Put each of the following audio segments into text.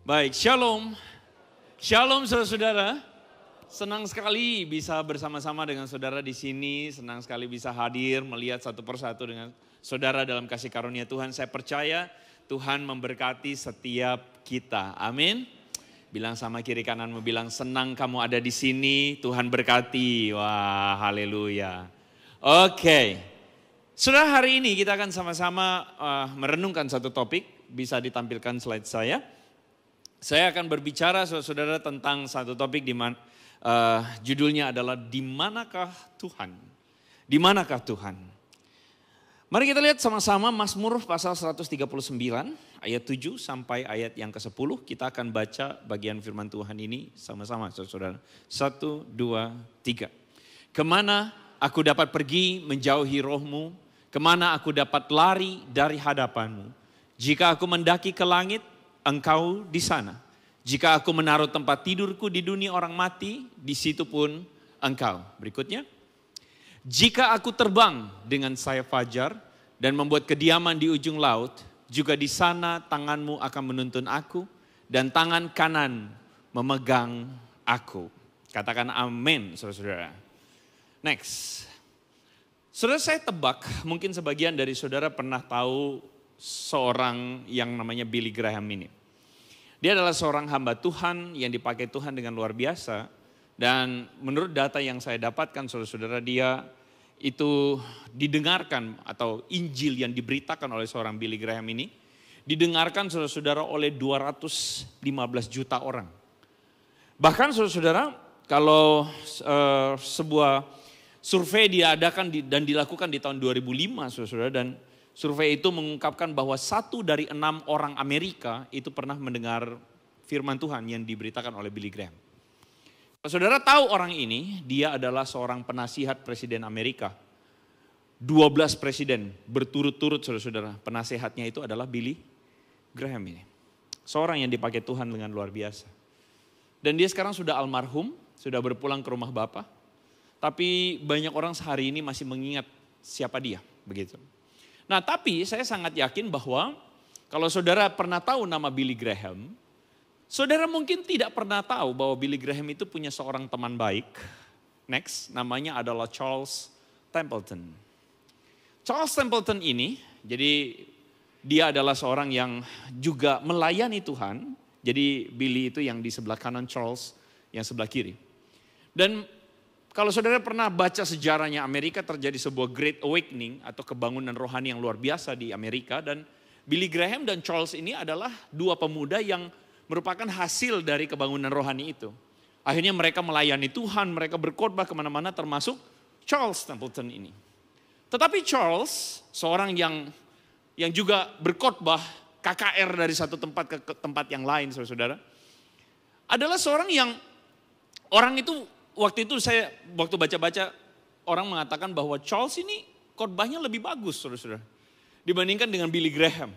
Baik, shalom. Shalom saudara-saudara. Senang sekali bisa bersama-sama dengan saudara di sini. Senang sekali bisa hadir melihat satu persatu dengan saudara dalam kasih karunia Tuhan. Saya percaya Tuhan memberkati setiap kita. Amin. Bilang sama kiri kananmu, bilang senang kamu ada di sini. Tuhan berkati. Wah, haleluya. Oke. Saudara, hari ini kita akan sama-sama merenungkan satu topik. Bisa ditampilkan slide saya. Saya akan berbicara saudara tentang satu topik di mana judulnya adalah di manakah Tuhan? Di manakah Tuhan? Mari kita lihat sama-sama Mazmur pasal 139 ayat 7 sampai ayat yang ke-10. Kita akan baca bagian firman Tuhan ini sama-sama saudara. 1, 2, 3. Kemana aku dapat pergi menjauhi rohmu? Kemana aku dapat lari dari hadapanmu? Jika aku mendaki ke langit, Engkau di sana. Jika aku menaruh tempat tidurku di dunia orang mati, di situ pun Engkau. Berikutnya. Jika aku terbang dengan sayap fajar dan membuat kediaman di ujung laut, juga di sana tanganmu akan menuntun aku dan tangan kanan memegang aku. Katakan amin, saudara-saudara. Next. Saudara, saya tebak, mungkin sebagian dari saudara pernah tahu seorang yang namanya Billy Graham ini. Dia adalah seorang hamba Tuhan yang dipakai Tuhan dengan luar biasa. Dan menurut data yang saya dapatkan saudara-saudara, dia itu didengarkan atau Injil yang diberitakan oleh seorang Billy Graham ini didengarkan saudara-saudara oleh 215 juta orang. Bahkan saudara-saudara, kalau sebuah survei diadakan dan dilakukan di tahun 2005 saudara-saudara, dan survei itu mengungkapkan bahwa 1 dari 6 orang Amerika itu pernah mendengar firman Tuhan yang diberitakan oleh Billy Graham. Saudara tahu orang ini, dia adalah seorang penasihat Presiden Amerika. 12 presiden berturut-turut saudara-saudara, penasihatnya itu adalah Billy Graham ini. Seorang yang dipakai Tuhan dengan luar biasa. Dan dia sekarang sudah almarhum, sudah berpulang ke rumah Bapa. Tapi banyak orang sehari ini masih mengingat siapa dia, begitu. Nah, tapi saya sangat yakin bahwa kalau saudara pernah tahu nama Billy Graham, saudara mungkin tidak pernah tahu bahwa Billy Graham itu punya seorang teman baik. Next, namanya adalah Charles Templeton. Charles Templeton ini, jadi dia adalah seorang yang juga melayani Tuhan. Jadi Billy itu yang di sebelah kanan, Charles yang sebelah kiri. Dan kalau saudara pernah baca sejarahnya Amerika, terjadi sebuah Great Awakening atau kebangunan rohani yang luar biasa di Amerika. Dan Billy Graham dan Charles ini adalah dua pemuda yang merupakan hasil dari kebangunan rohani itu. Akhirnya mereka melayani Tuhan, mereka berkhotbah kemana-mana termasuk Charles Templeton ini. Tetapi Charles, seorang yang juga berkhotbah KKR dari satu tempat ke tempat yang lain saudara-saudara, adalah seorang yang orang itu waktu itu saya waktu baca-baca orang mengatakan bahwa Charles ini khotbahnya lebih bagus saudara-saudara dibandingkan dengan Billy Graham.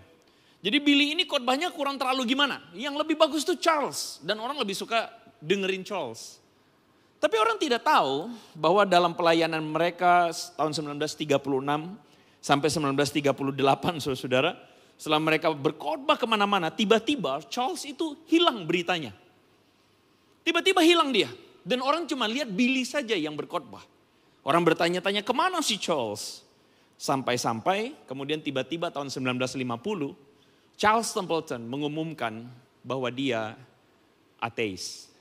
Jadi Billy ini khotbahnya kurang terlalu gimana. Yang lebih bagus itu Charles dan orang lebih suka dengerin Charles. Tapi orang tidak tahu bahwa dalam pelayanan mereka tahun 1936 sampai 1938 saudara-saudara, setelah mereka berkhotbah kemana-mana, tiba-tiba Charles itu hilang beritanya. Tiba-tiba hilang dia. Dan orang cuma lihat Billy saja yang berkhotbah. Orang bertanya-tanya kemana si Charles? Sampai-sampai kemudian tiba-tiba tahun 1950 Charles Templeton mengumumkan bahwa dia ateis.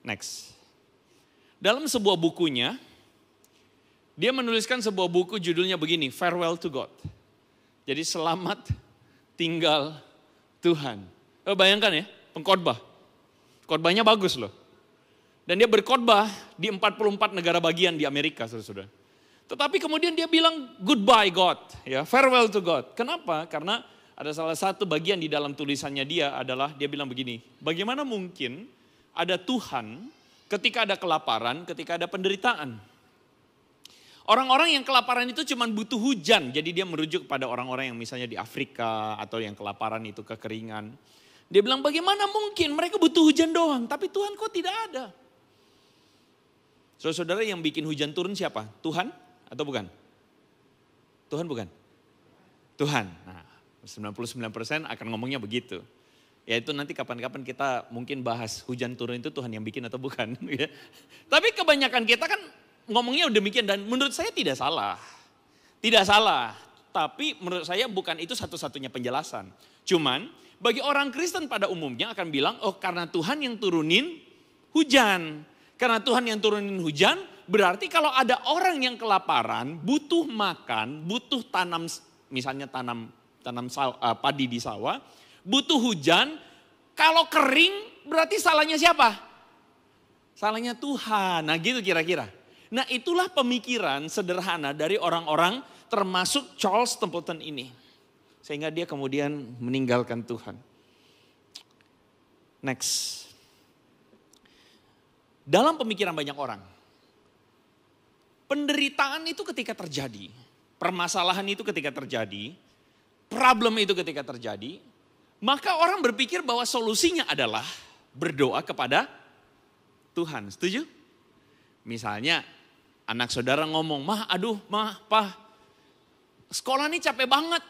Next. Dalam sebuah bukunya, dia menuliskan sebuah buku judulnya begini, Farewell to God. Jadi selamat tinggal Tuhan. Bayangkan ya, pengkhotbah. Khotbahnya bagus loh. Dan dia berkhotbah di 44 negara bagian di Amerika, saudara-saudara. Tetapi kemudian dia bilang goodbye God, ya, farewell to God. Kenapa? Karena ada salah satu bagian di dalam tulisannya dia adalah dia bilang begini, bagaimana mungkin ada Tuhan ketika ada kelaparan, ketika ada penderitaan? Orang-orang yang kelaparan itu cuma butuh hujan, jadi dia merujuk kepada orang-orang yang misalnya di Afrika atau yang kelaparan itu kekeringan. Dia bilang bagaimana mungkin mereka butuh hujan doang, tapi Tuhan kok tidak ada? Saudara-saudara, yang bikin hujan turun siapa? Tuhan atau bukan? Tuhan bukan? Tuhan. Nah, 99% akan ngomongnya begitu. Ya itu nanti kapan-kapan kita mungkin bahas hujan turun itu Tuhan yang bikin atau bukan. Ya. Tapi kebanyakan kita kan ngomongnya demikian dan menurut saya tidak salah. Tidak salah, tapi menurut saya bukan itu satu-satunya penjelasan. Cuman bagi orang Kristen pada umumnya akan bilang, oh karena Tuhan yang turunin hujan. Karena Tuhan yang turunin hujan berarti kalau ada orang yang kelaparan, butuh makan, butuh tanam, misalnya tanam padi di sawah, butuh hujan, kalau kering berarti salahnya siapa? Salahnya Tuhan, nah gitu kira-kira. Nah itulah pemikiran sederhana dari orang-orang termasuk Charles Templeton ini. Sehingga dia kemudian meninggalkan Tuhan. Next. Dalam pemikiran banyak orang, penderitaan itu ketika terjadi, permasalahan itu ketika terjadi, problem itu ketika terjadi, maka orang berpikir bahwa solusinya adalah berdoa kepada Tuhan. Setuju? Misalnya anak saudara ngomong, mah pa, sekolah ini capek banget.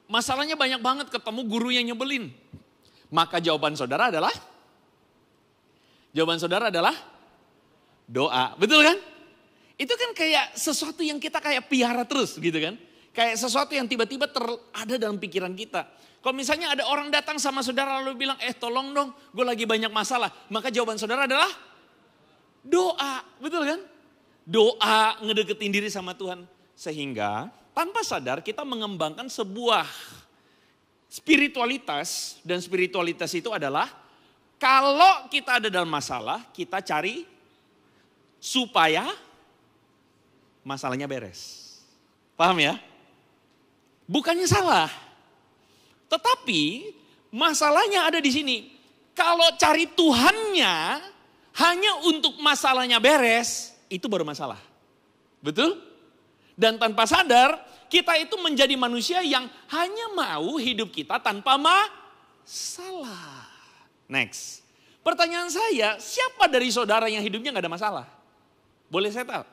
Masalahnya banyak banget, ketemu guru yang nyebelin. Maka jawaban saudara adalah doa. Betul kan? Itu kan kayak sesuatu yang kita kayak piara terus gitu kan. Kayak sesuatu yang tiba-tiba ada dalam pikiran kita. Kalau misalnya ada orang datang sama saudara lalu bilang, tolong dong gue lagi banyak masalah. Maka jawaban saudara adalah doa. Betul kan? Doa ngedeketin diri sama Tuhan. Sehingga tanpa sadar kita mengembangkan sebuah spiritualitas. Dan spiritualitas itu adalah kalau kita ada dalam masalah kita cari supaya masalahnya beres. Paham ya? Bukannya salah. Tetapi masalahnya ada di sini. Kalau cari Tuhannya hanya untuk masalahnya beres, itu baru masalah. Betul? Dan tanpa sadar, kita itu menjadi manusia yang hanya mau hidup kita tanpa masalah. Next. Pertanyaan saya, siapa dari saudara yang hidupnya gak ada masalah? Boleh saya tahu?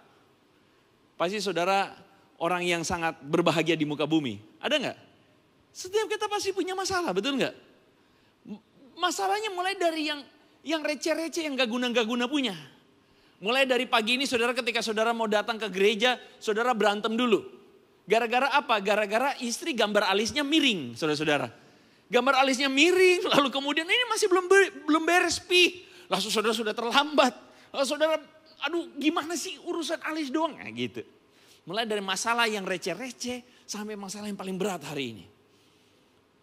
Pasti saudara orang yang sangat berbahagia di muka bumi. Ada gak? Setiap kita pasti punya masalah, betul gak? Masalahnya mulai dari yang receh-receh, yang gak guna punya. Mulai dari pagi ini saudara ketika saudara mau datang ke gereja, saudara berantem dulu. Gara-gara apa? Gara-gara istri gambar alisnya miring, saudara-saudara. Gambar alisnya miring, lalu kemudian ini masih belum beres pi. Lalu saudara sudah terlambat. Lalu saudara, aduh gimana sih urusan alis doang? Nah, gitu. Mulai dari masalah yang receh-receh sampai masalah yang paling berat hari ini.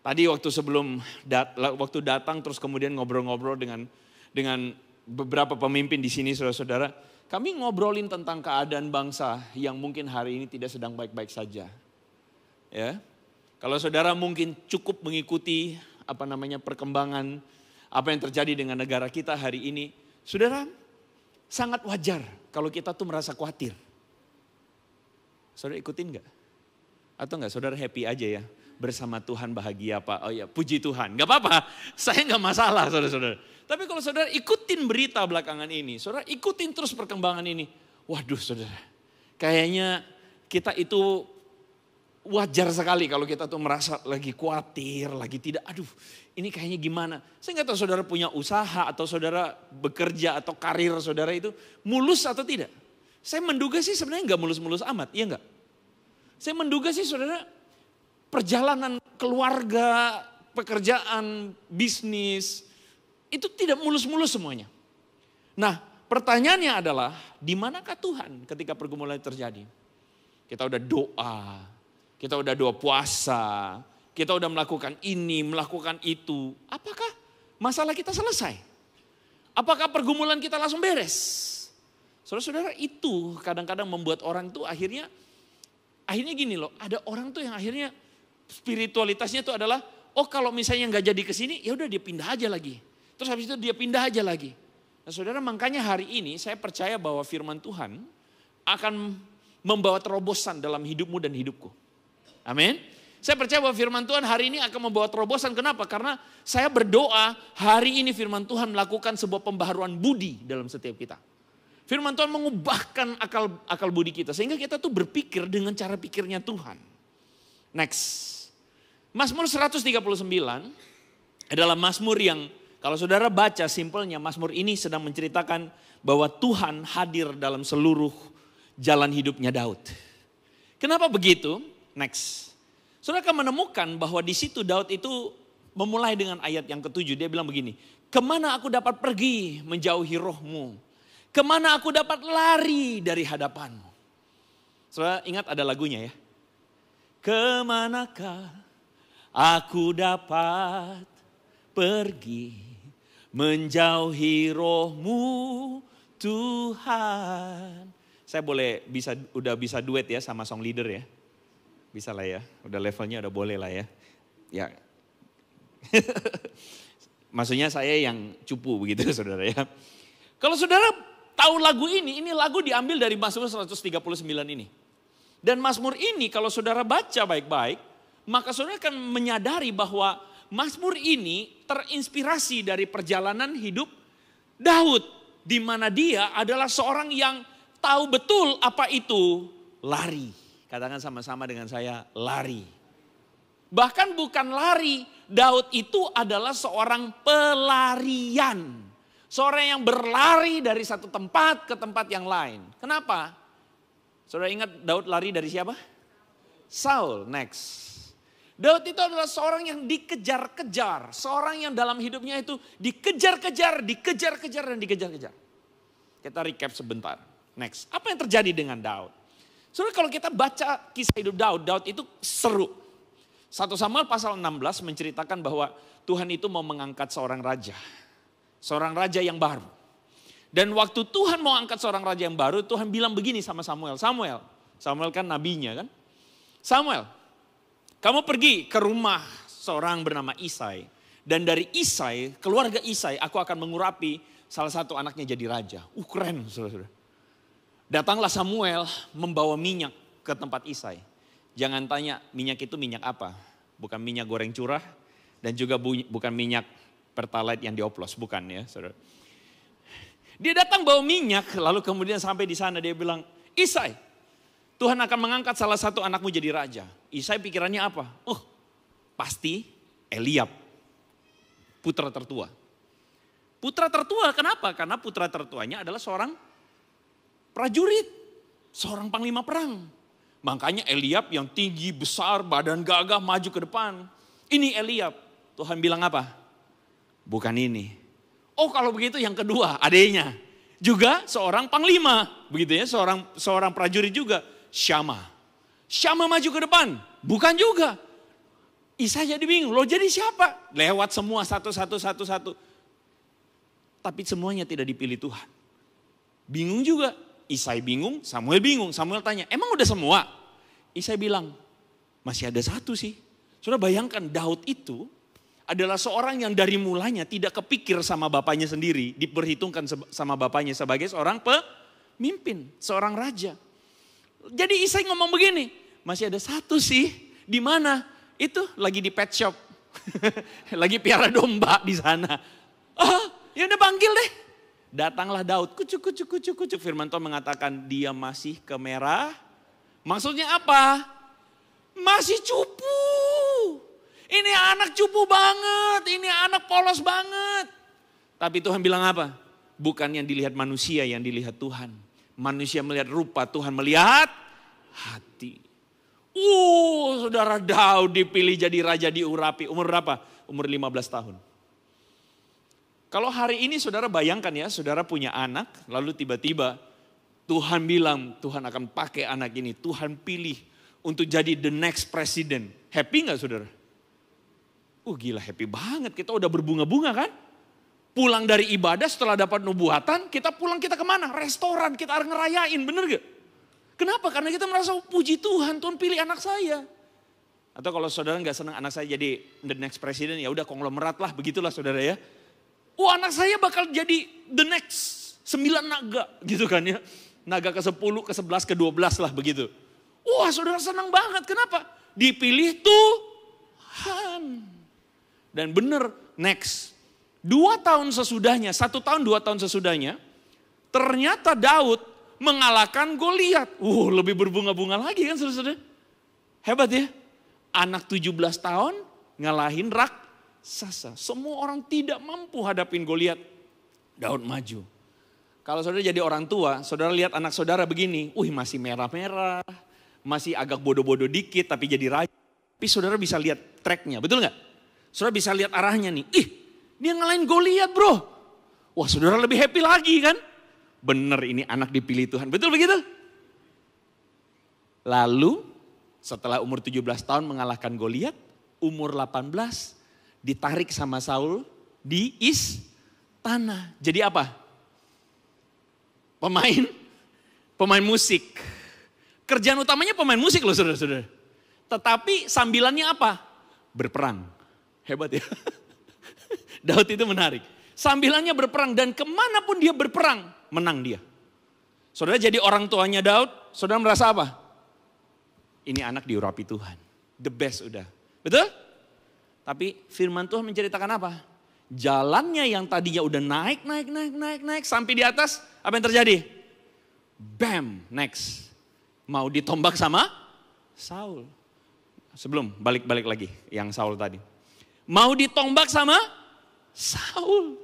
Tadi waktu datang terus kemudian ngobrol-ngobrol dengan beberapa pemimpin di sini saudara-saudara. Kami ngobrolin tentang keadaan bangsa yang mungkin hari ini tidak sedang baik-baik saja. Ya. Kalau saudara mungkin cukup mengikuti perkembangan apa yang terjadi dengan negara kita hari ini. Saudara, sangat wajar kalau kita tuh merasa khawatir. Saudara ikutin gak? Atau enggak saudara happy aja ya? Bersama Tuhan bahagia Pak. Oh ya puji Tuhan. Gak apa-apa. Saya gak masalah saudara-saudara. Tapi kalau saudara ikutin berita belakangan ini. Saudara ikutin terus perkembangan ini. Waduh saudara. Kayaknya kita itu wajar sekali kalau kita tuh merasa lagi khawatir. Lagi tidak. Aduh ini kayaknya gimana. Saya gak tahu saudara punya usaha atau saudara bekerja atau karir saudara itu mulus atau tidak. Saya menduga sih sebenarnya gak mulus-mulus amat. Iya gak? Saya menduga sih saudara perjalanan keluarga, pekerjaan, bisnis, itu tidak mulus-mulus semuanya. Nah pertanyaannya adalah, di manakah Tuhan ketika pergumulan terjadi? Kita udah doa, kita udah doa puasa, kita udah melakukan ini, melakukan itu. Apakah masalah kita selesai? Apakah pergumulan kita langsung beres? Saudara-saudara itu kadang-kadang membuat orang tuh akhirnya gini loh, ada orang tuh yang akhirnya spiritualitasnya itu adalah, oh kalau misalnya nggak jadi kesini, ya udah dia pindah aja lagi. Terus habis itu dia pindah aja lagi. Nah saudara makanya hari ini saya percaya bahwa firman Tuhan akan membawa terobosan dalam hidupmu dan hidupku. Amin. Saya percaya bahwa firman Tuhan hari ini akan membawa terobosan. Kenapa? Karena saya berdoa hari ini firman Tuhan melakukan sebuah pembaharuan budi dalam setiap kita. Firman Tuhan mengubahkan akal budi kita. Sehingga kita tuh berpikir dengan cara pikirnya Tuhan. Next. Mazmur 139 adalah mazmur yang kalau saudara baca simpelnya, mazmur ini sedang menceritakan bahwa Tuhan hadir dalam seluruh jalan hidupnya Daud. Kenapa begitu? Next. Saudara akan menemukan bahwa di situ Daud itu memulai dengan ayat yang ke-7. Dia bilang begini, kemana aku dapat pergi menjauhi rohmu? Kemana aku dapat lari dari hadapanmu? Saudara ingat ada lagunya ya. Kemanakah aku dapat pergi menjauhi rohmu Tuhan. Saya udah bisa duet ya sama song leader ya. Bisa lah ya, udah levelnya udah boleh lah ya. Ya. Maksudnya saya yang cupu begitu saudara ya. Kalau saudara tahu lagu ini lagu diambil dari Mazmur 139 ini. Dan Mazmur ini kalau saudara baca baik-baik, maka saudara akan menyadari bahwa Mazmur ini terinspirasi dari perjalanan hidup Daud. Di mana dia adalah seorang yang tahu betul apa itu lari. Katakan sama-sama dengan saya, lari. Bahkan bukan lari, Daud itu adalah seorang pelarian. Seorang yang berlari dari satu tempat ke tempat yang lain. Kenapa? Saudara ingat Daud lari dari siapa? Saul, next. Daud itu adalah seorang yang dikejar-kejar. Seorang yang dalam hidupnya itu dikejar-kejar, dan dikejar-kejar. Kita recap sebentar. Next, apa yang terjadi dengan Daud? Saudara kalau kita baca kisah hidup Daud itu seru. 1 Samuel pasal 16 menceritakan bahwa Tuhan itu mau mengangkat seorang raja. Seorang raja yang baru. Dan waktu Tuhan mau angkat seorang raja yang baru, Tuhan bilang begini sama Samuel. Samuel kan nabinya kan. Samuel, kamu pergi ke rumah seorang bernama Isai. Dan dari Isai, keluarga Isai, aku akan mengurapi salah satu anaknya jadi raja. Keren saudara-saudara. Datanglah Samuel membawa minyak ke tempat Isai. Jangan tanya minyak itu minyak apa. Bukan minyak goreng curah dan juga bukan minyak pertalite yang dioplos. Bukan ya saudara. Dia datang bawa minyak, lalu kemudian sampai di sana dia bilang, Isai, Tuhan akan mengangkat salah satu anakmu jadi raja. Isai pikirannya apa? Pasti Eliab, putra tertua. Putra tertua kenapa? Karena putra tertuanya adalah seorang prajurit, seorang panglima perang. Makanya Eliab yang tinggi, besar, badan gagah, maju ke depan. Ini Eliab. Tuhan bilang apa? Bukan ini. Kalau begitu yang kedua, adanya juga seorang panglima, begitu ya, seorang prajurit juga, Syama. Syama maju ke depan, bukan juga. Isai jadi bingung, jadi siapa? Lewat semua satu. Tapi semuanya tidak dipilih Tuhan. Bingung juga, Isai bingung, Samuel bingung. Samuel tanya, emang udah semua? Isai bilang, masih ada satu sih. Sudah bayangkan Daud itu adalah seorang yang dari mulanya tidak kepikir sama bapaknya sendiri. Diperhitungkan sama bapaknya sebagai seorang pemimpin, seorang raja. Jadi Isai ngomong begini, masih ada satu sih, di mana? Itu lagi di pet shop, lagi piara domba di sana. Ya udah panggil deh. Datanglah Daud, kucuk. Firman Tuhan mengatakan dia masih kemerah. Maksudnya apa? Masih cupu. Ini anak cupu banget, ini anak polos banget. Tapi Tuhan bilang apa? Bukan yang dilihat manusia, yang dilihat Tuhan. Manusia melihat rupa, Tuhan melihat hati. Saudara Daud dipilih jadi raja diurapi. Umur berapa? Umur 15 tahun. Kalau hari ini saudara bayangkan ya, saudara punya anak, lalu tiba-tiba Tuhan bilang, Tuhan akan pakai anak ini. Tuhan pilih untuk jadi the next president. Happy gak saudara? Gila happy banget, kita udah berbunga-bunga kan. Pulang dari ibadah setelah dapat nubuatan, kita pulang kita kemana? Restoran, kita harus ngerayain, bener gak? Kenapa? Karena kita merasa puji Tuhan, Tuhan pilih anak saya. Atau kalau saudara gak senang anak saya jadi the next president, ya udah konglomerat lah, begitulah saudara ya. Anak saya bakal jadi the next 9 naga gitu kan ya. Naga ke-10, ke-11, ke-12 lah begitu. Saudara senang banget, kenapa? Dipilih Tuhan. Dan benar, next. 2 tahun sesudahnya, 1 tahun 2 tahun sesudahnya, ternyata Daud mengalahkan Goliat. Lebih berbunga-bunga lagi kan saudara-saudara. Hebat ya. Anak 17 tahun ngalahin raksasa. Semua orang tidak mampu hadapin Goliat. Daud maju. Kalau saudara jadi orang tua, saudara lihat anak saudara begini. Masih merah-merah, masih agak bodoh-bodoh dikit tapi jadi raja. Tapi saudara bisa lihat tracknya, betul nggak? Saudara bisa lihat arahnya nih. Dia ngalahin Goliat bro. Wah saudara lebih happy lagi kan? Bener ini anak dipilih Tuhan, betul begitu? Lalu setelah umur 17 tahun mengalahkan Goliat, umur 18 ditarik sama Saul di istana. Jadi apa? Pemain musik. Kerjaan utamanya pemain musik loh saudara-saudara. Tetapi sambilannya apa? Berperang. Hebat ya. Daud itu menarik. Sambilannya berperang dan kemanapun dia berperang, menang dia. Saudara jadi orang tuanya Daud, saudara merasa apa? Ini anak diurapi Tuhan. The best udah. Betul? Tapi firman Tuhan menceritakan apa? Jalannya yang tadinya udah naik sampai di atas, apa yang terjadi? Bam, next. Mau ditombak sama Saul. Sebelum balik lagi yang Saul tadi. Mau ditombak sama Saul.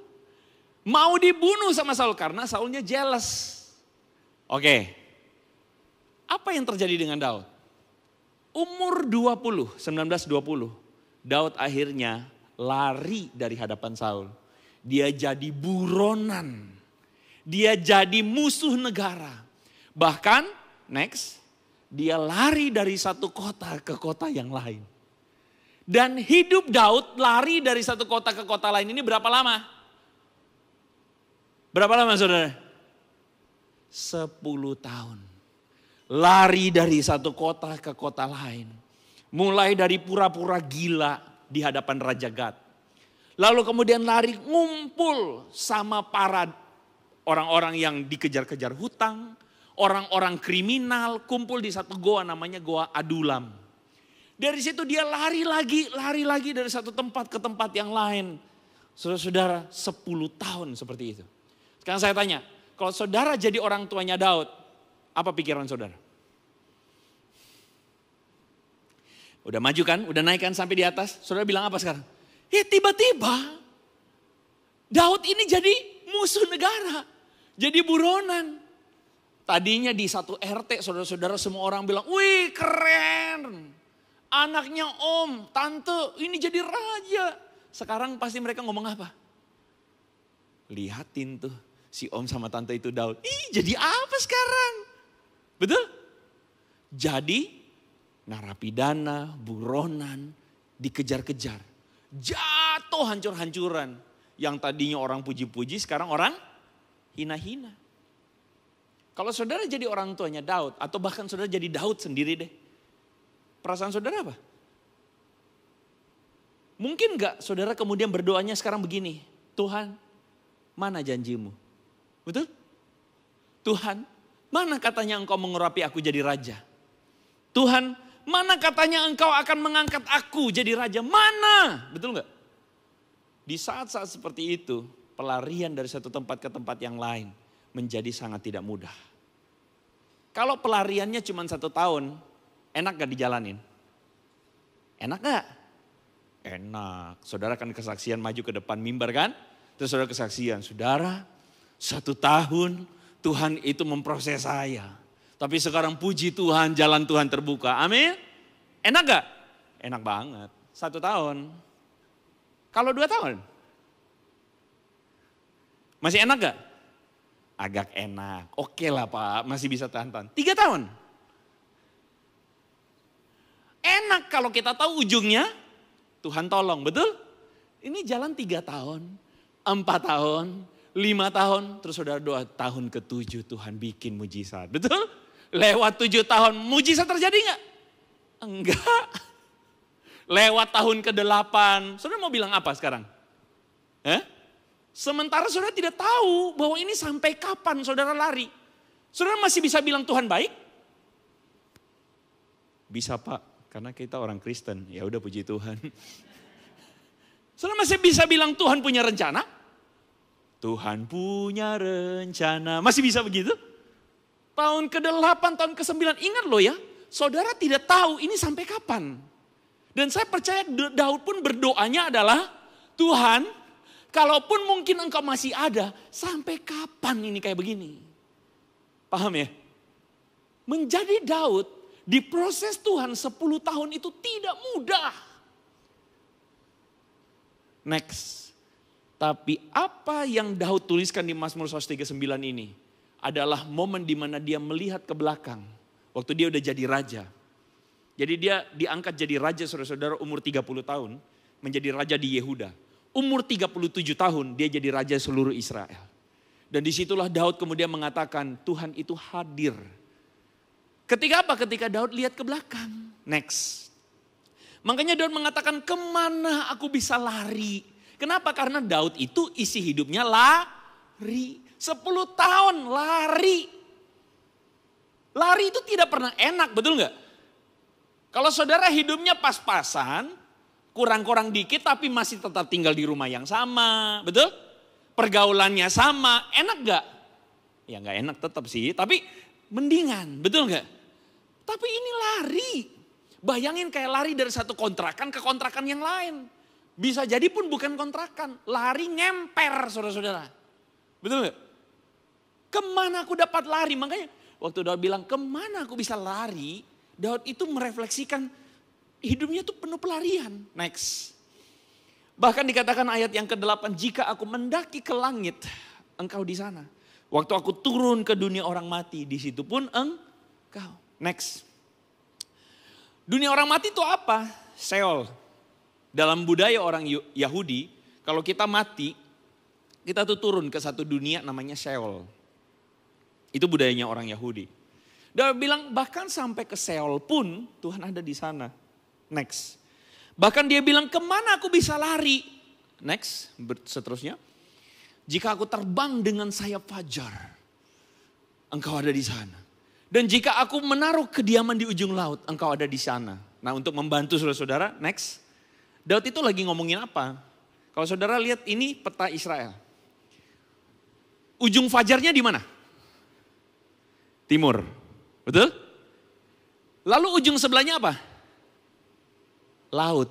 Mau dibunuh sama Saul karena Saulnya jealous. Oke. Apa yang terjadi dengan Daud? Umur 19 20. Daud akhirnya lari dari hadapan Saul. Dia jadi buronan. Dia jadi musuh negara. Bahkan next, dia lari dari satu kota ke kota yang lain. Dan hidup Daud lari dari satu kota ke kota lain ini berapa lama? Berapa lama saudara? 10 tahun. Lari dari satu kota ke kota lain. Mulai dari pura-pura gila di hadapan Raja Gad. Lalu kemudian lari ngumpul sama para orang-orang yang dikejar-kejar hutang. Orang-orang kriminal kumpul di satu goa namanya Goa Adulam. Dari situ dia lari lagi dari satu tempat ke tempat yang lain. Saudara-saudara 10 tahun seperti itu. Sekarang saya tanya, kalau saudara jadi orang tuanya Daud, apa pikiran saudara? Udah maju kan, udah naik kan sampai di atas. Saudara bilang apa sekarang? Tiba-tiba Daud ini jadi musuh negara. Jadi buronan. Tadinya di satu RT saudara-saudara semua orang bilang, wih keren. Anaknya om, tante ini jadi raja. Sekarang pasti mereka ngomong apa? Lihatin tuh si om sama tante itu Daud. Jadi apa sekarang? Betul? Jadi narapidana, buronan, dikejar-kejar. Jatuh hancur-hancuran. Yang tadinya orang puji-puji sekarang orang hina-hina. Kalau saudara jadi orang tuanya Daud atau bahkan saudara jadi Daud sendiri deh. Perasaan saudara apa? Mungkin gak saudara kemudian berdoanya sekarang begini. Tuhan, mana janjimu? Betul? Tuhan, mana katanya engkau mengurapi aku jadi raja? Tuhan, mana katanya engkau akan mengangkat aku jadi raja? Mana? Betul gak? Di saat-saat seperti itu, pelarian dari satu tempat ke tempat yang lain menjadi sangat tidak mudah. Kalau pelariannya cuma 1 tahun, enak gak dijalanin? Enak gak? Enak. Saudara kan kesaksian maju ke depan mimbar kan? Terus saudara kesaksian, saudara 1 tahun Tuhan itu memproses saya. Tapi sekarang puji Tuhan, jalan Tuhan terbuka. Amin. Enak gak? Enak banget. 1 tahun. Kalau 2 tahun? Masih enak gak? Agak enak. Oke lah Pak, masih bisa tahan-tahan. 3 tahun? Enak kalau kita tahu ujungnya, Tuhan tolong, betul? Ini jalan 3 tahun, 4 tahun, 5 tahun, terus saudara doa tahun ke-7 Tuhan bikin mujizat, betul? Lewat 7 tahun, mujizat terjadi enggak? Enggak. Lewat tahun ke-8, saudara mau bilang apa sekarang? Sementara saudara tidak tahu bahwa ini sampai kapan saudara lari. Saudara masih bisa bilang Tuhan baik? Bisa Pak, karena kita orang Kristen. Ya udah puji Tuhan. Saudara masih bisa bilang Tuhan punya rencana? Tuhan punya rencana. Masih bisa begitu? Tahun ke-8, tahun ke-9. Ingat loh ya, saudara tidak tahu ini sampai kapan. Dan saya percaya Daud pun berdoanya adalah, Tuhan, kalaupun mungkin engkau masih ada, sampai kapan ini kayak begini? Paham ya? Menjadi Daud di proses Tuhan 10 tahun itu tidak mudah. Next. Tapi apa yang Daud tuliskan di Mazmur 139 ini adalah momen di mana dia melihat ke belakang. Waktu dia udah jadi raja. Jadi dia diangkat jadi raja saudara-saudara umur 30 tahun. Menjadi raja di Yehuda. Umur 37 tahun dia jadi raja seluruh Israel. Dan disitulah Daud kemudian mengatakan Tuhan itu hadir. Ketika apa? Ketika Daud lihat ke belakang. Next. Makanya Daud mengatakan kemana aku bisa lari. Kenapa? Karena Daud itu isi hidupnya lari. 10 tahun lari. Lari itu tidak pernah enak, betul nggak? Kalau saudara hidupnya pas-pasan, kurang-kurang dikit tapi masih tetap tinggal di rumah yang sama, betul? Pergaulannya sama, enak nggak? Ya nggak enak tetap sih, tapi mendingan, betul nggak? Tapi ini lari. Bayangin kayak lari dari satu kontrakan ke kontrakan yang lain. Bisa jadi pun bukan kontrakan, lari ngemper saudara-saudara. Betul nggak? Kemana aku dapat lari? Makanya waktu Daud bilang kemana aku bisa lari, Daud itu merefleksikan hidupnya itu penuh pelarian. Next. Bahkan dikatakan ayat yang ke-8, jika aku mendaki ke langit, engkau di sana. Waktu aku turun ke dunia orang mati, di situ pun engkau. Next. Dunia orang mati itu apa? Sheol. Dalam budaya orang Yahudi, kalau kita mati, kita tuh turun ke satu dunia namanya Sheol. Itu budayanya orang Yahudi. Dia bilang bahkan sampai ke Sheol pun Tuhan ada di sana. Next. Bahkan dia bilang kemana aku bisa lari? Next, seterusnya. Jika aku terbang dengan sayap fajar, engkau ada di sana. Dan jika aku menaruh kediaman di ujung laut, engkau ada di sana. Nah untuk membantu saudara-saudara, next. Daud itu lagi ngomongin apa? Kalau saudara lihat ini peta Israel. Ujung fajarnya di mana? Timur. Betul? Lalu ujung sebelahnya apa? Laut.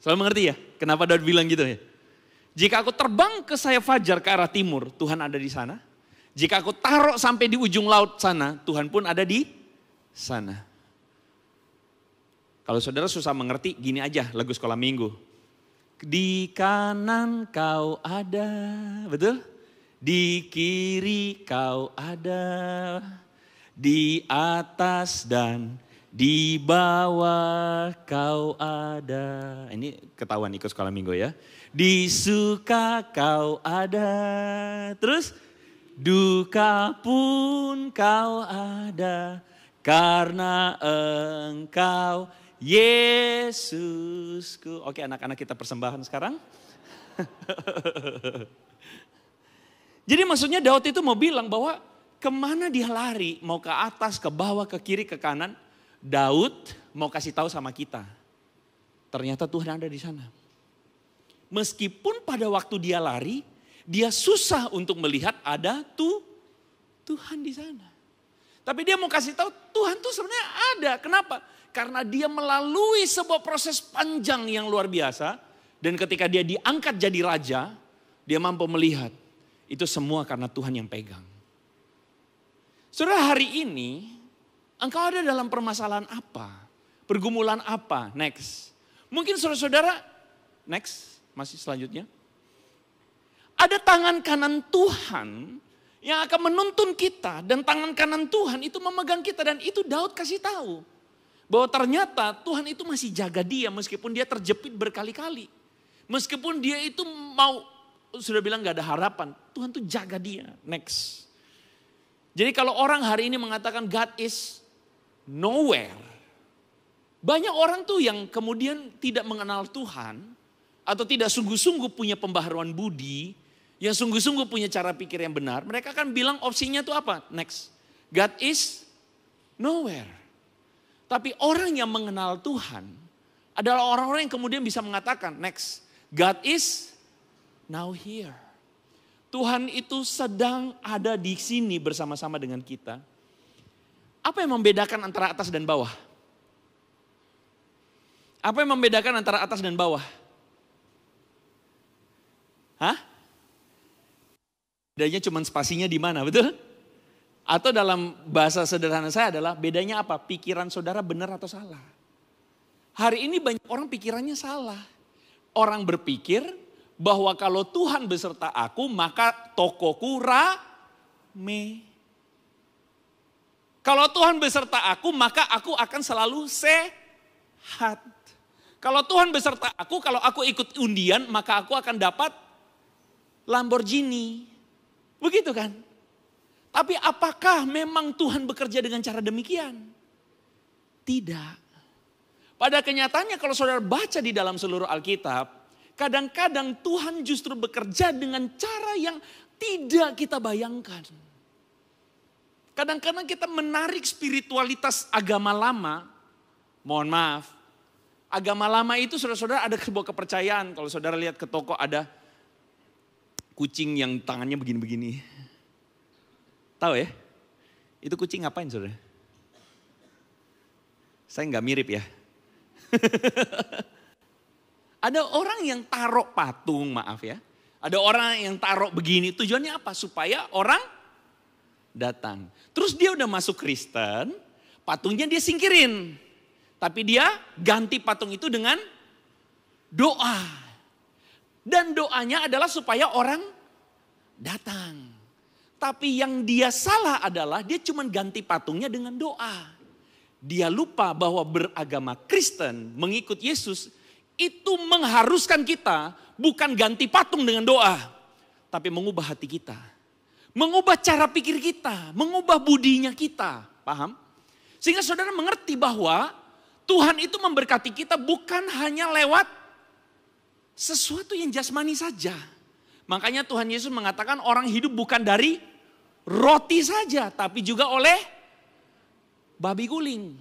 Selalu mengerti ya? Kenapa Daud bilang gitu ya? Jika aku terbang ke sayap fajar ke arah timur, Tuhan ada di sana. Jika aku taruh sampai di ujung laut sana, Tuhan pun ada di sana. Kalau saudara susah mengerti, gini aja lagu sekolah minggu. Di kanan kau ada, betul? Di kiri kau ada, di atas dan di bawah kau ada. Ini ketahuan ikut sekolah minggu ya. Di suka kau ada, terus duka pun kau ada, karena engkau Yesusku. Oke anak-anak kita persembahan sekarang. Jadi maksudnya Daud itu mau bilang bahwa kemana dia lari, mau ke atas, ke bawah, ke kiri, ke kanan. Daud mau kasih tahu sama kita. Ternyata Tuhan ada di sana. Meskipun pada waktu dia lari, dia susah untuk melihat ada Tuhan di sana. Tapi dia mau kasih tahu Tuhan tuh sebenarnya ada. Kenapa? Karena dia melalui sebuah proses panjang yang luar biasa. Dan ketika dia diangkat jadi raja, dia mampu melihat. Itu semua karena Tuhan yang pegang. Saudara hari ini, engkau ada dalam permasalahan apa? Pergumulan apa? Next. Mungkin saudara-saudara, next, masih selanjutnya. Ada tangan kanan Tuhan yang akan menuntun kita. Dan tangan kanan Tuhan itu memegang kita. Dan itu Daud kasih tahu. Bahwa ternyata Tuhan itu masih jaga dia meskipun dia terjepit berkali-kali. Meskipun dia itu mau, sudah bilang gak ada harapan. Tuhan tuh jaga dia. Next. Jadi kalau orang hari ini mengatakan God is nowhere. Banyak orang tuh yang kemudian tidak mengenal Tuhan. Atau tidak sungguh-sungguh punya pembaharuan budi. Yang sungguh-sungguh punya cara pikir yang benar. Mereka kan bilang opsinya tuh apa? Next. God is nowhere. Tapi orang yang mengenal Tuhan adalah orang-orang yang kemudian bisa mengatakan, next, God is now here. Tuhan itu sedang ada di sini bersama-sama dengan kita. Apa yang membedakan antara atas dan bawah? Apa yang membedakan antara atas dan bawah? Hah? Bedanya cuma spasinya di mana, betul? Atau dalam bahasa sederhana saya adalah bedanya apa? Pikiran saudara benar atau salah? Hari ini banyak orang pikirannya salah. Orang berpikir bahwa kalau Tuhan beserta aku maka tokoku rame. Kalau Tuhan beserta aku maka aku akan selalu sehat. Kalau Tuhan beserta aku, kalau aku ikut undian maka aku akan dapat Lamborghini. Begitu kan? Tapi apakah memang Tuhan bekerja dengan cara demikian? Tidak. Pada kenyataannya kalau saudara baca di dalam seluruh Alkitab, kadang-kadang Tuhan justru bekerja dengan cara yang tidak kita bayangkan. Kadang-kadang kita menarik spiritualitas agama lama. Mohon maaf. Agama lama itu saudara-saudara ada sebuah kepercayaan. Kalau saudara lihat ke toko ada kucing yang tangannya begini-begini. Tahu ya? Itu kucing ngapain saudara? Saya nggak mirip ya. Ada orang yang taruh patung, maaf ya. Ada orang yang taruh begini, tujuannya apa? Supaya orang datang. Terus dia udah masuk Kristen, patungnya dia singkirin. Tapi dia ganti patung itu dengan doa. Dan doanya adalah supaya orang datang. Tapi yang dia salah adalah dia cuma ganti patungnya dengan doa. Dia lupa bahwa beragama Kristen, mengikut Yesus, itu mengharuskan kita bukan ganti patung dengan doa. Tapi mengubah hati kita. Mengubah cara pikir kita. Mengubah budinya kita. Paham? Sehingga saudara mengerti bahwa Tuhan itu memberkati kita bukan hanya lewat sesuatu yang jasmani saja. Makanya Tuhan Yesus mengatakan orang hidup bukan dari roti saja, tapi juga oleh babi guling.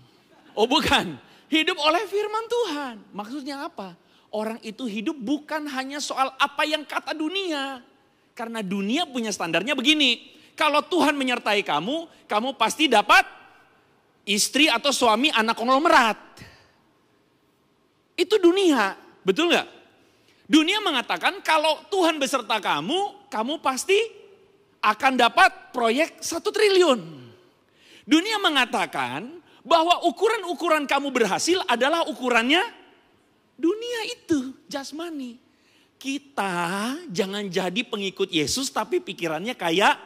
Oh bukan, hidup oleh firman Tuhan. Maksudnya apa? Orang itu hidup bukan hanya soal apa yang kata dunia. Karena dunia punya standarnya begini. Kalau Tuhan menyertai kamu, kamu pasti dapat istri atau suami anak konglomerat. Itu dunia, betul gak? Dunia mengatakan kalau Tuhan beserta kamu, kamu pasti akan dapat proyek 1 triliun. Dunia mengatakan bahwa ukuran-ukuran kamu berhasil adalah ukurannya dunia itu, jasmani. Kita jangan jadi pengikut Yesus tapi pikirannya kayak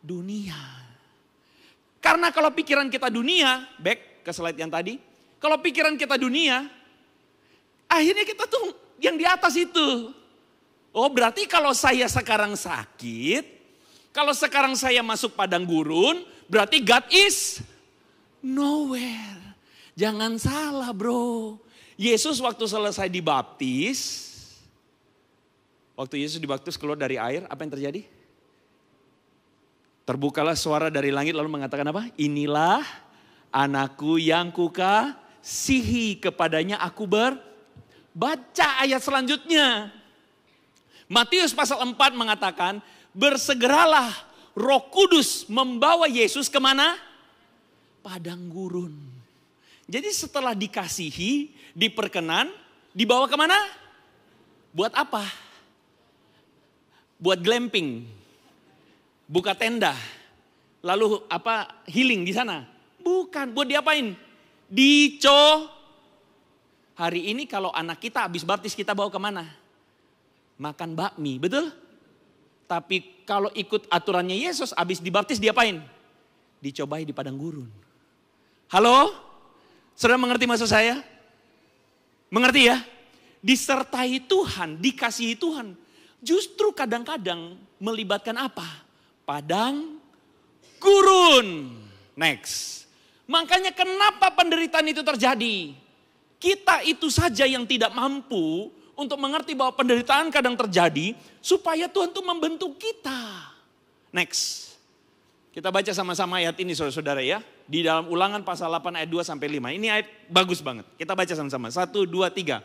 dunia. Karena kalau pikiran kita dunia, back ke slide yang tadi. Kalau pikiran kita dunia, akhirnya kita tuh yang di atas itu. Oh berarti kalau saya sekarang sakit, kalau sekarang saya masuk padang gurun, berarti God is nowhere. Jangan salah bro. Yesus waktu selesai dibaptis, waktu Yesus dibaptis keluar dari air, apa yang terjadi? Terbukalah suara dari langit lalu mengatakan apa? Inilah anakku yang kukasihi, kepadanya aku baca ayat selanjutnya. Matius pasal 4 mengatakan, bersegeralah Roh Kudus membawa Yesus kemana? Padang gurun. Jadi setelah dikasihi, diperkenan, dibawa kemana? Buat apa? Buat glamping. Buka tenda. Lalu apa? Healing di sana? Bukan, buat diapain? Hari ini kalau anak kita habis baptis kita bawa kemana? Makan bakmi, betul? Tapi kalau ikut aturannya Yesus, habis dibaptis diapain? Dicobai di padang gurun. Halo? Saudara mengerti maksud saya? Mengerti ya? Disertai Tuhan, dikasihi Tuhan. Justru kadang-kadang melibatkan apa? Padang gurun. Next. Makanya kenapa penderitaan itu terjadi? Kita itu saja yang tidak mampu untuk mengerti bahwa penderitaan kadang terjadi supaya Tuhan tuh membentuk kita. Next. Kita baca sama-sama ayat ini saudara-saudara ya. Di dalam Ulangan pasal 8 ayat 2 sampai 5. Ini ayat bagus banget. Kita baca sama-sama. 1, 2, 3.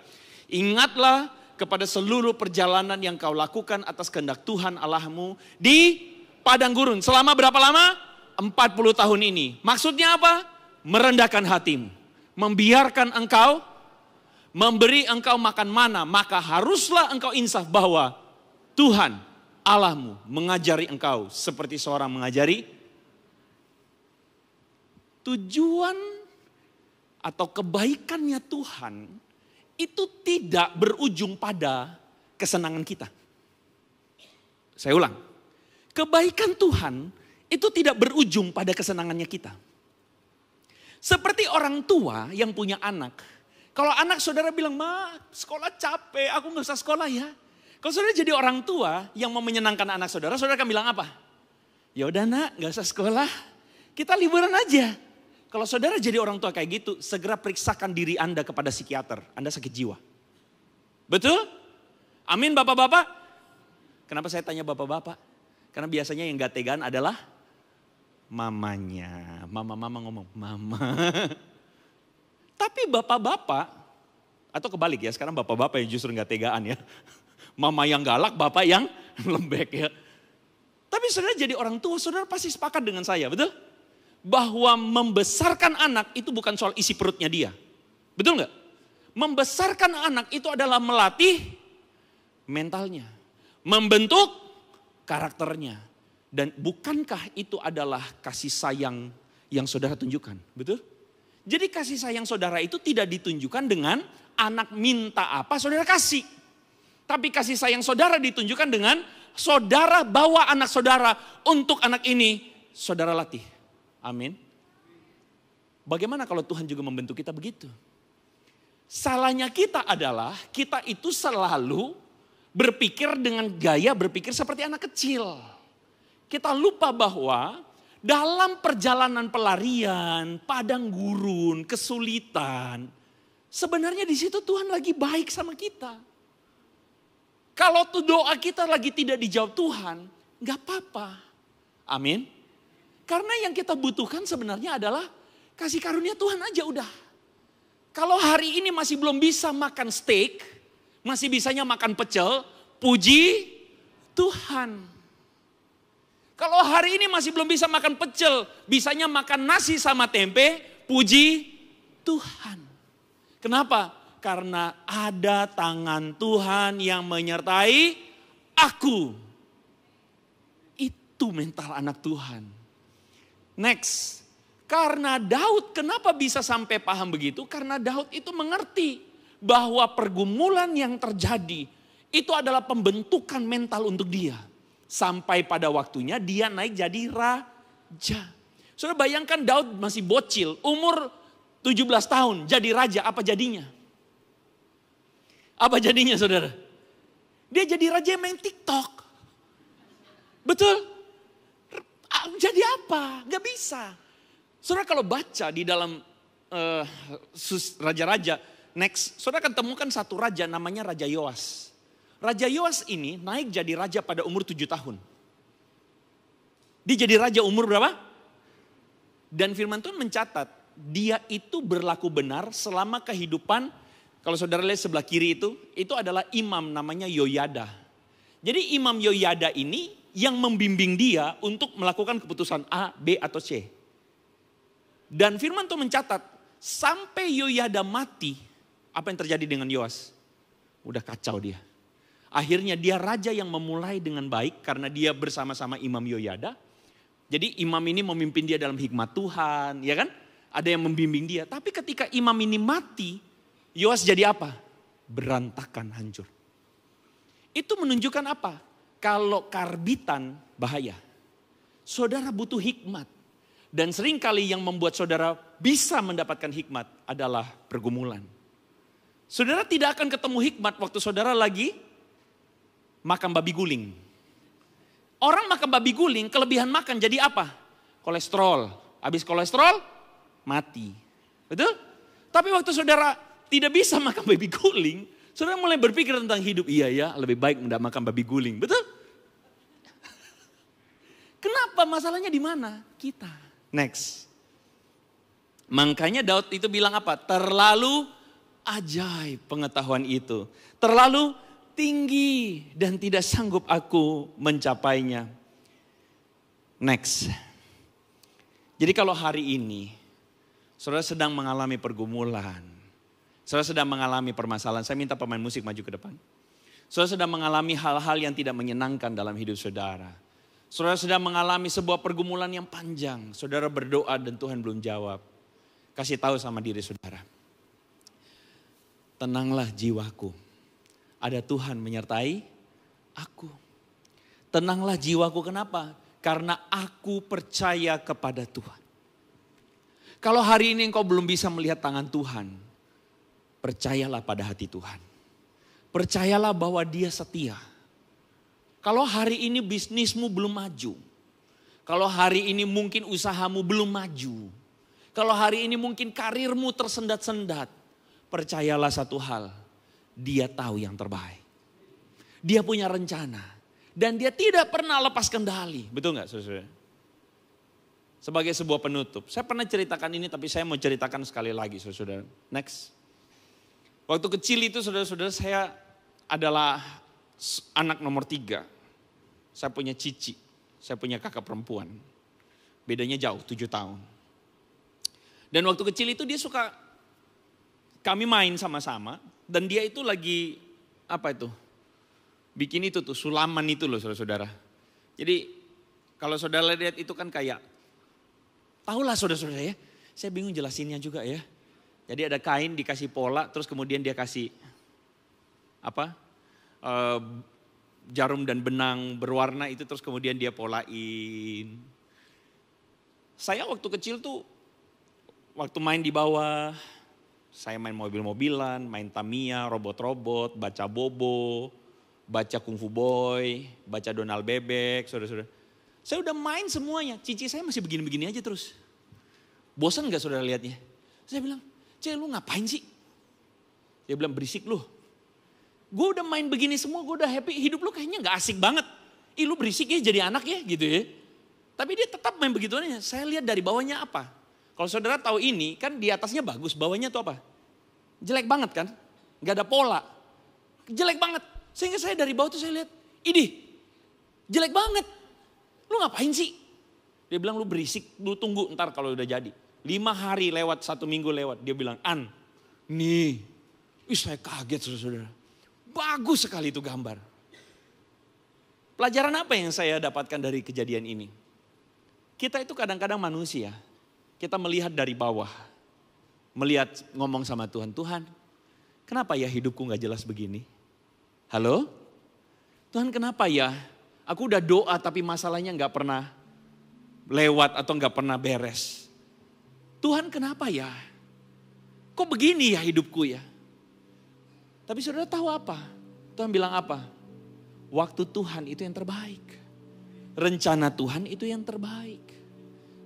Ingatlah kepada seluruh perjalanan yang kau lakukan atas kehendak Tuhan Allahmu di padang gurun. Selama berapa lama? 40 tahun ini. Maksudnya apa? Merendahkan hatimu. Membiarkan engkau, memberi engkau makan mana. Maka haruslah engkau insaf bahwa Tuhan Allahmu mengajari engkau seperti seorang mengajari. Tujuan atau kebaikannya Tuhan itu tidak berujung pada kesenangan kita. Saya ulang. Kebaikan Tuhan itu tidak berujung pada kesenangannya kita. Seperti orang tua yang punya anak. Kalau anak saudara bilang, "Ma, sekolah capek, aku gak usah sekolah ya." Kalau saudara jadi orang tua yang mau menyenangkan anak saudara, saudara akan bilang apa? "Ya udah nak, gak usah sekolah, kita liburan aja." Kalau saudara jadi orang tua kayak gitu, segera periksakan diri Anda kepada psikiater. Anda sakit jiwa. Betul? Amin bapak-bapak? Kenapa saya tanya bapak-bapak? Karena biasanya yang gak tegaan adalah mamanya. Mama ngomong, mama. Tapi bapak-bapak, atau kebalik ya, sekarang bapak-bapak yang justru gak tegaan ya. Mama yang galak, bapak yang lembek ya. Tapi saudara jadi orang tua, saudara pasti sepakat dengan saya, betul? Bahwa membesarkan anak itu bukan soal isi perutnya dia. Betul nggak? Membesarkan anak itu adalah melatih mentalnya. Membentuk karakternya. Dan bukankah itu adalah kasih sayang yang saudara tunjukkan? Betul? Jadi kasih sayang saudara itu tidak ditunjukkan dengan anak minta apa saudara kasih. Tapi kasih sayang saudara ditunjukkan dengan saudara bawa anak saudara untuk anak ini saudara latih. Amin. Bagaimana kalau Tuhan juga membentuk kita begitu? Salahnya kita adalah kita itu selalu berpikir dengan gaya berpikir seperti anak kecil. Kita lupa bahwa dalam perjalanan pelarian, padang gurun, kesulitan, sebenarnya di situ Tuhan lagi baik sama kita. Kalau tuh doa kita lagi tidak dijawab Tuhan, nggak apa-apa. Amin. Karena yang kita butuhkan sebenarnya adalah kasih karunia Tuhan aja udah. Kalau hari ini masih belum bisa makan steak, masih bisanya makan pecel, puji Tuhan. Kalau hari ini masih belum bisa makan pecel, bisanya makan nasi sama tempe, puji Tuhan. Kenapa? Karena ada tangan Tuhan yang menyertai aku. Itu mental anak Tuhan. Next, karena Daud kenapa bisa sampai paham begitu? Karena Daud itu mengerti bahwa pergumulan yang terjadi itu adalah pembentukan mental untuk dia. Sampai pada waktunya dia naik jadi raja. Saudara bayangkan Daud masih bocil, umur 17 tahun jadi raja, apa jadinya? Apa jadinya saudara? Dia jadi raja yang main TikTok. Betul? Jadi apa? Gak bisa. Saudara kalau baca di dalam raja-raja, next, saudara akan temukan satu raja namanya Raja Yoas. Raja Yoas ini naik jadi raja pada umur 7 tahun. Dia jadi raja umur berapa? Dan firman Tuhan mencatat, dia itu berlaku benar selama kehidupan, kalau saudara lihat sebelah kiri itu adalah imam namanya Yoyada. Jadi imam Yoyada ini yang membimbing dia untuk melakukan keputusan A, B, atau C. Dan firman Tuhan mencatat, sampai Yoyada mati, apa yang terjadi dengan Yoas? Udah kacau dia. Akhirnya dia raja yang memulai dengan baik karena dia bersama-sama imam Yoyada. Jadi imam ini memimpin dia dalam hikmat Tuhan, ya kan? Ada yang membimbing dia. Tapi ketika imam ini mati, Yoas jadi apa? Berantakan, hancur. Itu menunjukkan apa? Kalau karbitan bahaya. Saudara butuh hikmat. Dan seringkali yang membuat saudara bisa mendapatkan hikmat adalah pergumulan. Saudara tidak akan ketemu hikmat waktu saudara lagi makan babi guling. Orang makan babi guling, kelebihan makan jadi apa? Kolesterol. Habis kolesterol, mati. Betul? Tapi waktu saudara tidak bisa makan babi guling, saudara mulai berpikir tentang hidup. Iya ya, lebih baik tidak makan babi guling. Betul? Kenapa? Masalahnya di mana? Kita. Next. Makanya Daud itu bilang apa? Terlalu ajaib pengetahuan itu. Terlalu tinggi dan tidak sanggup aku mencapainya. Next. Jadi kalau hari ini saudara sedang mengalami pergumulan, saudara sedang mengalami permasalahan, saya minta pemain musik maju ke depan. Saudara sedang mengalami hal-hal yang tidak menyenangkan dalam hidup saudara. Saudara sedang mengalami sebuah pergumulan yang panjang. Saudara berdoa dan Tuhan belum jawab. Kasih tahu sama diri saudara. Tenanglah jiwaku. Ada Tuhan menyertai aku. Tenanglah jiwaku, kenapa? Karena aku percaya kepada Tuhan. Kalau hari ini engkau belum bisa melihat tangan Tuhan, percayalah pada hati Tuhan. Percayalah bahwa Dia setia. Kalau hari ini bisnismu belum maju. Kalau hari ini mungkin usahamu belum maju. Kalau hari ini mungkin karirmu tersendat-sendat. Percayalah satu hal. Dia tahu yang terbaik. Dia punya rencana. Dan Dia tidak pernah lepas kendali. Betul gak saudara? Sebagai sebuah penutup. Saya pernah ceritakan ini tapi saya mau ceritakan sekali lagi saudara. Next. Waktu kecil itu saudara-saudara saya adalah anak nomor 3. Saya punya cici, saya punya kakak perempuan. Bedanya jauh, 7 tahun. Dan waktu kecil itu dia suka, kami main sama-sama. Dan dia itu lagi, bikin itu tuh, sulaman itu loh saudara-saudara. Jadi kalau saudara lihat itu kan kayak, tahulah saudara-saudara ya. Saya bingung jelasinnya juga ya. Jadi ada kain dikasih pola, terus kemudian dia kasih jarum dan benang berwarna itu, terus kemudian dia polain. Saya waktu kecil tuh, waktu main di bawah, saya main mobil-mobilan, main Tamiya, robot-robot, baca Bobo, baca Kung Fu Boy, baca Donald Bebek, saudara-saudara. Saya udah main semuanya, cici saya masih begini-begini aja terus. Bosan gak saudara lihatnya? Saya bilang, "Cek, lu ngapain sih?" Dia bilang, "Berisik lu. Gue udah main begini semua, gue udah happy, hidup lu kayaknya gak asik banget. Ih, lu berisik ya jadi anak ya gitu ya." Tapi dia tetap main begituannya. Saya lihat dari bawahnya apa. Kalau saudara tahu ini kan di atasnya bagus, bawahnya tuh apa? Jelek banget kan? Gak ada pola. Jelek banget. Sehingga saya dari bawah tuh saya lihat, idih jelek banget. Lu ngapain sih? Dia bilang, "Lu berisik, lu tunggu ntar kalau udah jadi." 5 hari lewat, 1 minggu lewat. Dia bilang, "An, nih." Saya kaget saudara. Bagus sekali itu gambar. Pelajaran apa yang saya dapatkan dari kejadian ini? Kita itu kadang-kadang manusia. Kita melihat dari bawah. Melihat, ngomong sama Tuhan. "Tuhan, kenapa ya hidupku gak jelas begini? Halo? Tuhan, kenapa ya? Aku udah doa tapi masalahnya gak pernah lewat atau gak pernah beres. Tuhan, kenapa ya? Kok begini ya hidupku ya?" Tapi saudara tahu apa? Tuhan bilang apa? Waktu Tuhan itu yang terbaik. Rencana Tuhan itu yang terbaik.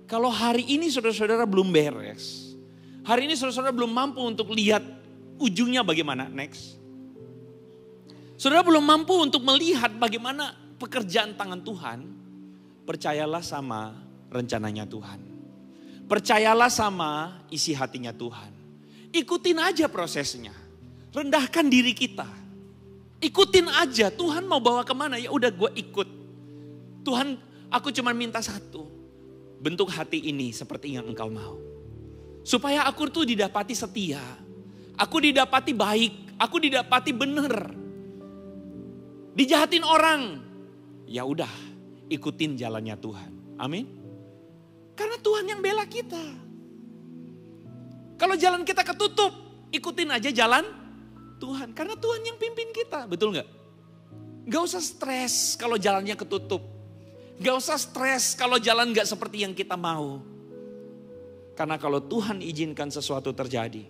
Kalau hari ini saudara-saudara belum beres. Hari ini saudara-saudara belum mampu untuk lihat ujungnya bagaimana. Next. Saudara belum mampu untuk melihat bagaimana pekerjaan tangan Tuhan. Percayalah sama rencananya Tuhan. Percayalah sama isi hatinya Tuhan. Ikutin aja prosesnya. Rendahkan diri kita. Ikutin aja, Tuhan mau bawa kemana, ya udah gue ikut. Tuhan, aku cuma minta satu. Bentuk hati ini seperti yang Engkau mau. Supaya aku tuh didapati setia. Aku didapati baik, aku didapati bener. Dijahatin orang, ya udah ikutin jalannya Tuhan. Amin. Karena Tuhan yang bela kita. Kalau jalan kita ketutup, ikutin aja jalan Tuhan, karena Tuhan yang pimpin kita, betul gak? Gak usah stres kalau jalannya ketutup. Gak usah stres kalau jalan gak seperti yang kita mau. Karena kalau Tuhan izinkan sesuatu terjadi,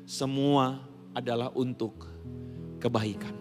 semua adalah untuk kebaikan.